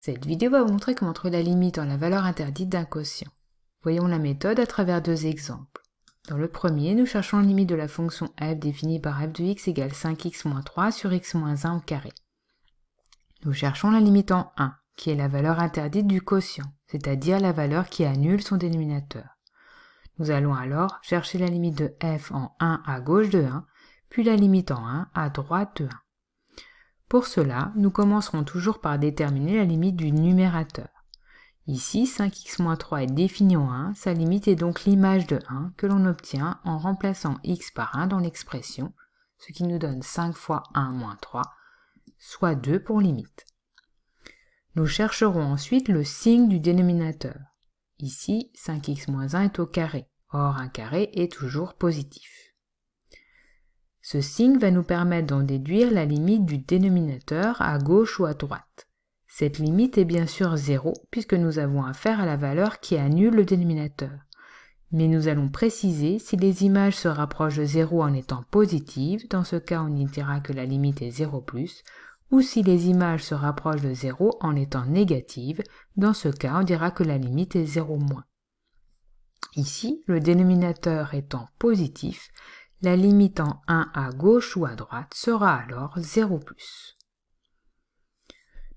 Cette vidéo va vous montrer comment trouver la limite dans la valeur interdite d'un quotient. Voyons la méthode à travers deux exemples. Dans le premier, nous cherchons la limite de la fonction f définie par f de x égale 5x moins 3 sur x moins 1 au carré. Nous cherchons la limite en 1, qui est la valeur interdite du quotient, c'est-à-dire la valeur qui annule son dénominateur. Nous allons alors chercher la limite de f en 1 à gauche de 1, puis la limite en 1 à droite de 1. Pour cela, nous commencerons toujours par déterminer la limite du numérateur. Ici, 5x moins 3 est défini en 1, sa limite est donc l'image de 1 que l'on obtient en remplaçant x par 1 dans l'expression, ce qui nous donne 5 fois 1 moins 3, soit 2 pour limite. Nous chercherons ensuite le signe du dénominateur. Ici, 5x moins 1 est au carré, or un carré est toujours positif. Ce signe va nous permettre d'en déduire la limite du dénominateur à gauche ou à droite. Cette limite est bien sûr 0 puisque nous avons affaire à la valeur qui annule le dénominateur. Mais nous allons préciser si les images se rapprochent de 0 en étant positives, dans ce cas on y dira que la limite est 0+, ou si les images se rapprochent de 0 en étant négatives, dans ce cas on dira que la limite est 0-. Ici, le dénominateur étant positif, la limite en 1 à gauche ou à droite sera alors 0+.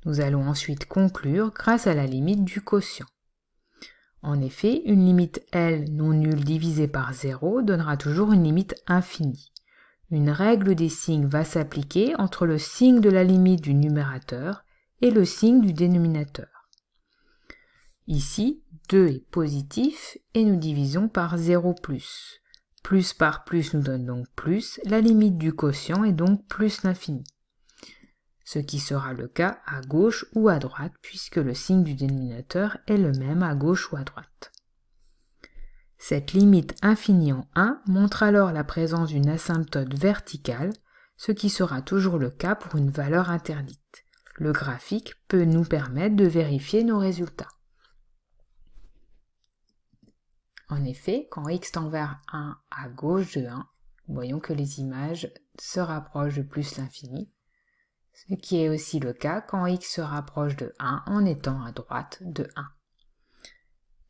Nous allons ensuite conclure grâce à la limite du quotient. En effet, une limite L non nulle divisée par 0 donnera toujours une limite infinie. Une règle des signes va s'appliquer entre le signe de la limite du numérateur et le signe du dénominateur. Ici, 2 est positif et nous divisons par 0+. Plus par plus nous donne donc plus, la limite du quotient est donc plus l'infini. Ce qui sera le cas à gauche ou à droite puisque le signe du dénominateur est le même à gauche ou à droite. Cette limite infinie en 1 montre alors la présence d'une asymptote verticale, ce qui sera toujours le cas pour une valeur interdite. Le graphique peut nous permettre de vérifier nos résultats. En effet, quand x tend vers 1 à gauche de 1, voyons que les images se rapprochent de plus l'infini, ce qui est aussi le cas quand x se rapproche de 1 en étant à droite de 1.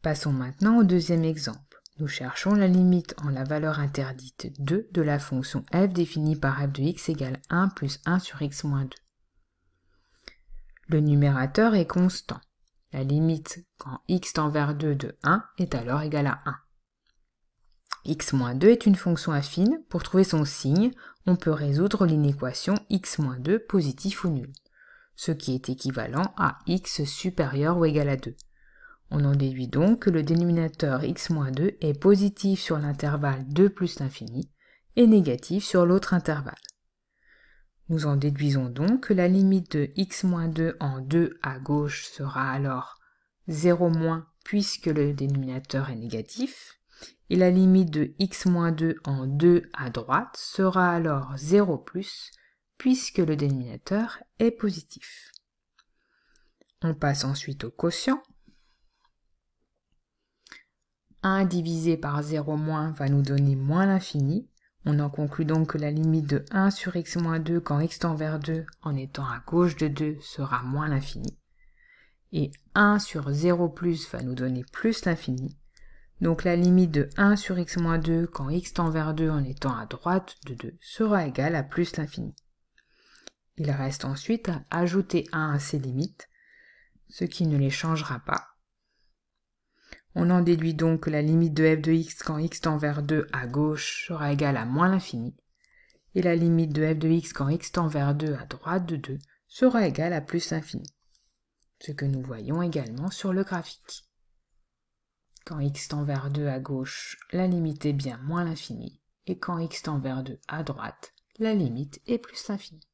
Passons maintenant au deuxième exemple. Nous cherchons la limite en la valeur interdite 2 de la fonction f définie par f de x égale 1 plus 1 sur x moins 2. Le numérateur est constant. La limite quand x tend vers 2 de 1 est alors égale à 1. x moins 2 est une fonction affine. Pour trouver son signe, on peut résoudre l'inéquation x moins 2 positif ou nul, ce qui est équivalent à x supérieur ou égal à 2. On en déduit donc que le dénominateur x moins 2 est positif sur l'intervalle 2 plus l'infini et négatif sur l'autre intervalle. Nous en déduisons donc que la limite de x moins 2 en 2 à gauche sera alors 0- puisque le dénominateur est négatif, et la limite de x moins 2 en 2 à droite sera alors 0+, puisque le dénominateur est positif. On passe ensuite au quotient. 1 divisé par 0- va nous donner moins l'infini. On en conclut donc que la limite de 1 sur x moins 2 quand x tend vers 2 en étant à gauche de 2 sera moins l'infini. Et 1 sur 0+ va nous donner plus l'infini. Donc la limite de 1 sur x moins 2 quand x tend vers 2 en étant à droite de 2 sera égale à plus l'infini. Il reste ensuite à ajouter 1 à ces limites, ce qui ne les changera pas. On en déduit donc que la limite de f de x quand x tend vers 2 à gauche sera égale à moins l'infini, et la limite de f de x quand x tend vers 2 à droite de 2 sera égale à plus l'infini, ce que nous voyons également sur le graphique. Quand x tend vers 2 à gauche, la limite est bien moins l'infini, et quand x tend vers 2 à droite, la limite est plus l'infini.